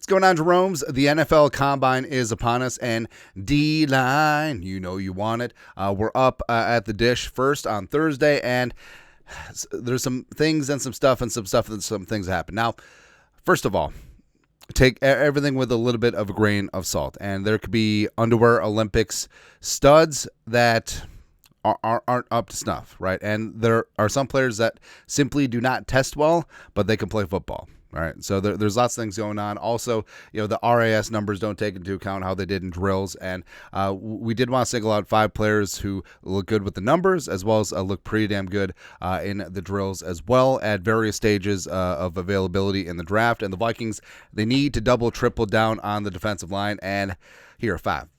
What's going on, Jerome's? The NFL Combine is upon us, and D-line, you know you want it. We're up at the dish first on Thursday, and there's some things and some things happen. Now, first of all, take everything with a little bit of a grain of salt, and there could be underwear Olympics studs that aren't up to snuff, right? And there are some players that simply do not test well, but they can play football. All right, so there's lots of things going on. Also, the RAS numbers don't take into account how they did in drills, and we did want to single out 5 players who look good with the numbers, as well as look pretty damn good in the drills as well at various stages of availability in the draft. And the Vikings, they need to double, triple down on the defensive line, and here are 5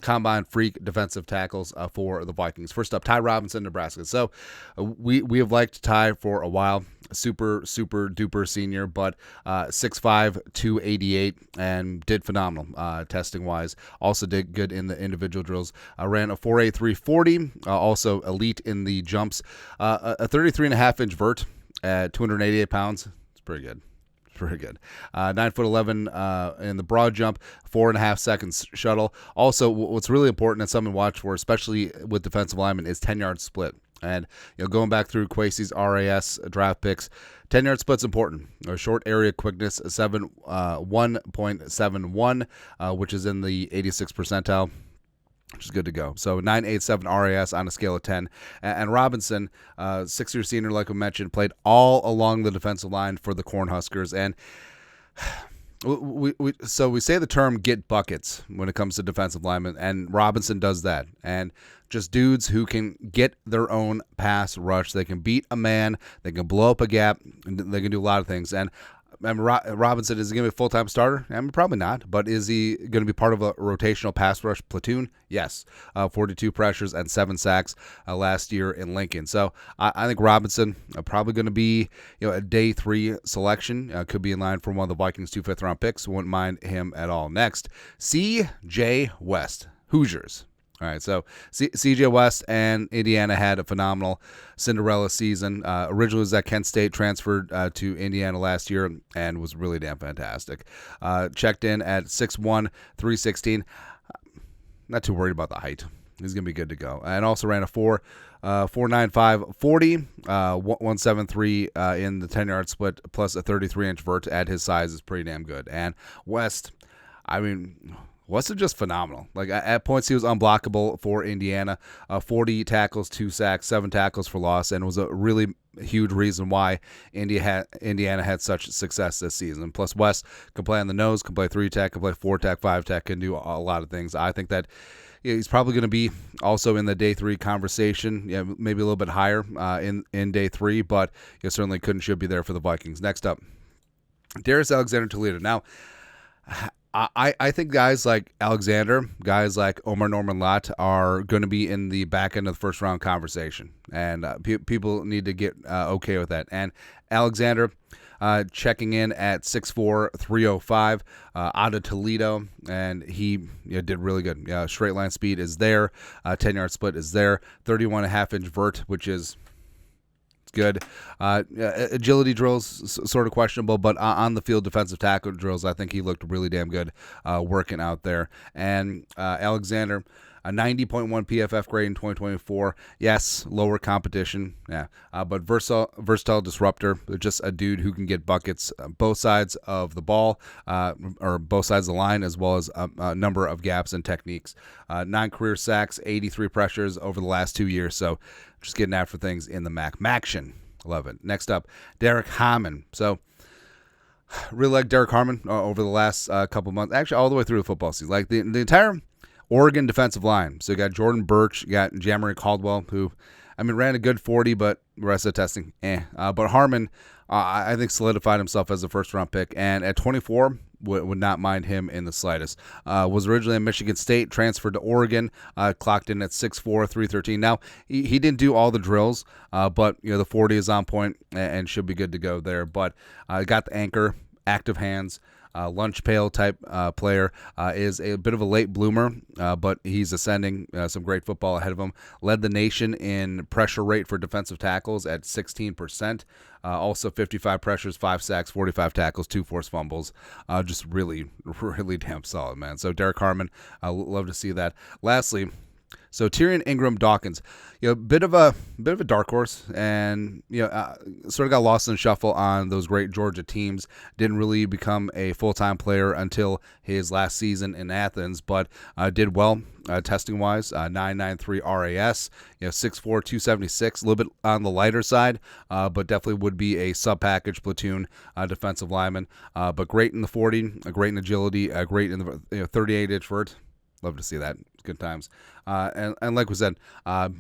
combine freak defensive tackles for the Vikings. First up, Ty Robinson, Nebraska. So we have liked Ty for a while. Super duper senior, but 6'5", 288, and did phenomenal testing wise. Also did good in the individual drills. Ran a 4.8 340. Also elite in the jumps. A 33.5-inch vert at 288 pounds. It's pretty good. Pretty good. 9'11" in the broad jump, 4.5 seconds shuttle. Also, what's really important and something to watch for, especially with defensive linemen, is 10-yard split. And going back through Kwesi's RAS draft picks, 10-yard split's important. Short area quickness, 1.71, which is in the 86th percentile. Which is good to go. So 9.87 RAS on a scale of 10. And Robinson, 6-year senior, like we mentioned, played all along the defensive line for the Cornhuskers. And we say the term "get buckets" when it comes to defensive linemen, and Robinson does that. And just dudes who can get their own pass rush. They can beat a man. They can blow up a gap. They can do a lot of things. And Robinson, is he going to be a full-time starter? Probably not, but is he going to be part of a rotational pass rush platoon? Yes. 42 pressures and 7 sacks last year in Lincoln. So I think Robinson probably going to be a day 3 selection. Could be in line for one of the Vikings 2 fifth-round picks. Wouldn't mind him at all. Next, C.J. West, Hoosiers. All right, so C.J. West and Indiana had a phenomenal Cinderella season. Originally was at Kent State, transferred to Indiana last year, and was really damn fantastic. Checked in at 6'1", 316. Not too worried about the height. He's going to be good to go. And also ran a 4.95 40, 173 in the 10-yard split, plus a 33-inch vert at his size is pretty damn good. And West, West is just phenomenal. Like at points, he was unblockable for Indiana. 40 tackles, 2 sacks, 7 tackles for loss, and was a really huge reason why Indiana had such success this season. Plus, West can play on the nose, can play 3-tech, can play 4-tech, 5-tech, can do a lot of things. I think that he's probably going to be also in the day 3 conversation. Maybe a little bit higher in day 3, but certainly should be there for the Vikings. Next up, Darius Alexander, Toledo. Now, I think guys like Alexander, guys like Omar Norman Lott are going to be in the back end of the first round conversation, and people need to get okay with that. And Alexander checking in at 6'4", 305 out of Toledo, and he did really good. Straight line speed is there, 10-yard split is there, 31.5-inch vert, which is good. Agility drills sort of questionable, but on the field defensive tackle drills, I think he looked really damn good working out there. And Alexander, a 90.1 PFF grade in 2024. Yes, lower competition, but versatile disruptor. Just a dude who can get buckets both sides of the ball, or both sides of the line, as well as a number of gaps and techniques. 9 career sacks, 83 pressures over the last 2 years. So just getting after things in the Maction. Love it. Next up, Derrick Harmon. So really like Derrick Harmon over the last couple months, actually all the way through the football season. Like the entire Oregon defensive line. So you got Jordan Birch, you got Jamari Caldwell, who, ran a good 40, but the rest of the testing, But Harmon, I think, solidified himself as a first-round pick. And at 24, would not mind him in the slightest. Was originally at Michigan State, transferred to Oregon, clocked in at 6'4", 313. Now, he didn't do all the drills, but the 40 is on point and should be good to go there. But got the anchor active hands, lunch pail type player, is a bit of a late bloomer, but he's ascending. Some great football ahead of him. Led the nation in pressure rate for defensive tackles at 16%. Also 55 pressures, 5 sacks, 45 tackles, 2 forced fumbles. Just really, really damn solid, man. So Derrick Harmon, love to see that. Lastly, so Tyrion Ingram-Dawkins, bit of a dark horse, and sort of got lost in the shuffle on those great Georgia teams. Didn't really become a full-time player until his last season in Athens, but did well testing wise. 9.93 RAS, 6'4", 276, a little bit on the lighter side, but definitely would be a sub-package platoon defensive lineman. But great in the 40, great in agility, great in the 38-inch vert. Love to see that. Good times. And like we said,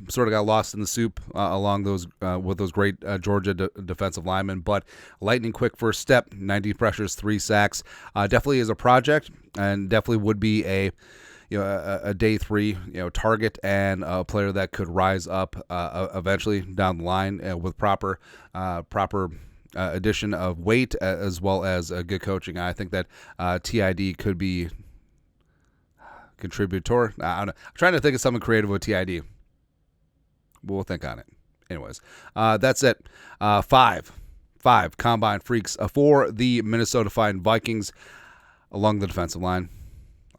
sort of got lost in the soup along those with those great Georgia defensive linemen, but lightning quick first step, 90 pressures, 3 sacks. Definitely is a project, and definitely would be a day 3 target, and a player that could rise up eventually down the line with proper addition of weight as well as good coaching. I think that TID could be contributor. I don't know. I'm trying to think of something creative with TID. We'll think on it. Anyways, that's it. Five combine freaks for the Minnesota Vikings along the defensive line.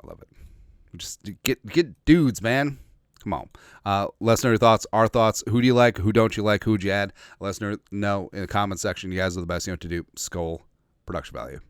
I love it. Just get dudes, man. Come on. Let us know your thoughts, our thoughts. Who do you like? Who don't you like? Who'd you add? Let us know in the comment section. You guys are the best. You know what to do. Skull production value.